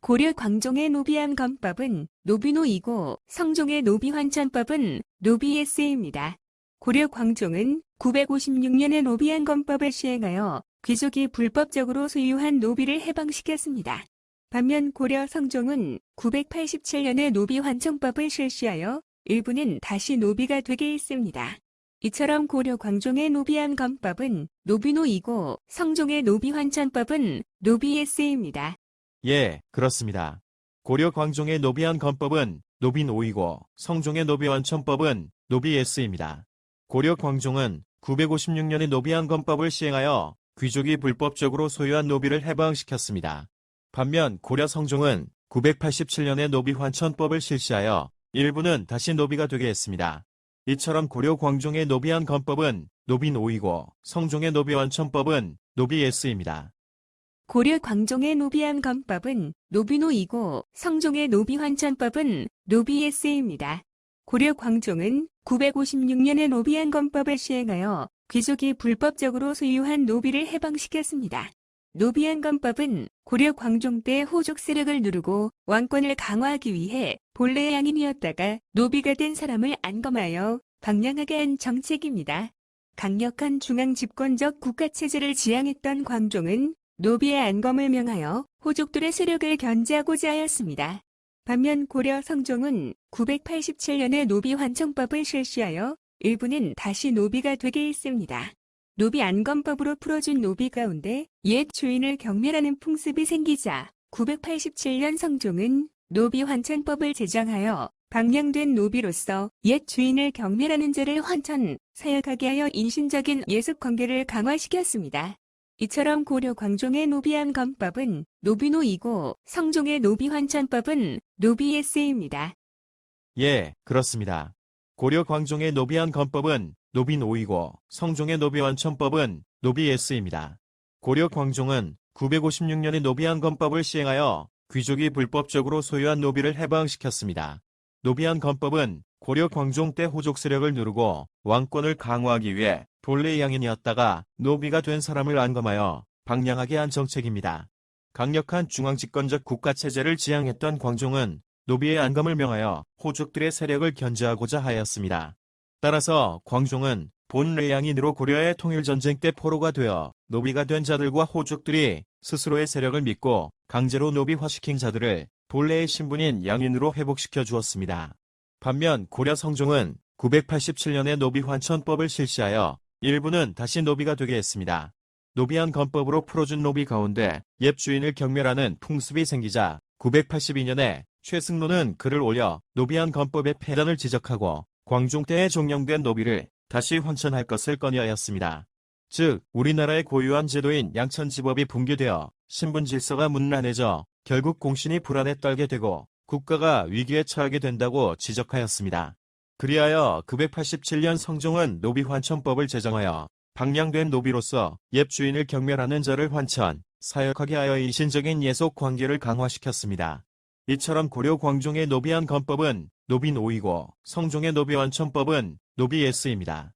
고려 광종의 노비암검법은 노비노이고 성종의 노비환천법은 노비예스입니다. 고려 광종은 956년에 노비암검법을 시행하여 귀족이 불법적으로 소유한 노비를 해방시켰습니다. 반면 고려 성종은 987년에 노비환청법을 실시하여 일부는 다시 노비가 되게 했습니다. 이처럼 고려 광종의 노비암검법은 노비노이고 성종의 노비환천법은 노비예스입니다. 예, 그렇습니다. 고려 광종의 노비안검법은 노비노이고 성종의 노비완천법은 노비예스입니다. 고려 광종은 956년에 노비안검법을 시행하여 귀족이 불법적으로 소유한 노비를 해방시켰습니다. 반면 고려 성종은 987년에 노비환천법을 실시하여 일부는 다시 노비가 되게 했습니다. 이처럼 고려 광종의 노비안검법은 노비노이고 성종의 노비완천법은 노비예스입니다. 고려 광종의 노비암검법은 노비노이고 성종의 노비환천법은 노비예스입니다. 고려 광종은 956년에 노비암검법을 시행하여 귀족이 불법적으로 소유한 노비를 해방시켰습니다. 노비암검법은 고려 광종 때 호족 세력을 누르고 왕권을 강화하기 위해 본래 양인이었다가 노비가 된 사람을 안검하여 방량하게 한 정책입니다. 강력한 중앙 집권적 국가체제를 지향했던 광종은 노비의 안검을 명하여 호족들의 세력을 견제하고자 하였습니다. 반면 고려 성종은 987년에 노비환청법을 실시하여 일부는 다시 노비가 되게 했습니다. 노비 안검법으로 풀어준 노비 가운데 옛 주인을 경멸하는 풍습이 생기자 987년 성종은 노비환천법을 제정하여 방량된 노비로서 옛 주인을 경멸하는 자를 환천, 사역하게 하여 인신적인 예습 관계를 강화시켰습니다. 이처럼 고려 광종의 노비암검법은 노비노이고 성종의 노비환천법은 노비예스입니다. 예, 그렇습니다. 고려 광종의 노비안검법은 노비노이고 성종의 노비완천법은 노비예스입니다. 고려 광종은 956년에 노비안검법을 시행하여 귀족이 불법적으로 소유한 노비를 해방시켰습니다. 노비안검법은 고려 광종 때 호족 세력을 누르고 왕권을 강화하기 위해 본래 양인이었다가 노비가 된 사람을 안검하여 방량하게 한 정책입니다. 강력한 중앙집권적 국가체제를 지향했던 광종은 노비의 안검을 명하여 호족들의 세력을 견제하고자 하였습니다. 따라서 광종은 본래 양인으로 고려의 통일전쟁 때 포로가 되어 노비가 된 자들과 호족들이 스스로의 세력을 믿고 강제로 노비화시킨 자들을 본래의 신분인 양인으로 회복시켜 주었습니다. 반면 고려 성종은 987년에 노비환천법을 실시하여 일부는 다시 노비가 되게 했습니다. 노비안검법으로 풀어준 노비 가운데 옛 주인을 경멸하는 풍습이 생기자 982년에 최승로는 글을 올려 노비안검법의 폐단을 지적하고 광종 때에 종령된 노비를 다시 환천할 것을 건의하였습니다. 즉 우리나라의 고유한 제도인 양천지법이 붕괴되어 신분 질서가 문란해져 결국 공신이 불안에 떨게 되고 국가가 위기에 처하게 된다고 지적하였습니다. 그리하여 987년 성종은 노비환천법을 제정하여 방량된 노비로서 옛 주인을 경멸하는 자를 환천, 사역하게 하여 인신적인 예속 관계를 강화시켰습니다. 이처럼 고려 광종의 노비안검법은 노비노이고 성종의 노비완천법은 노비예스입니다.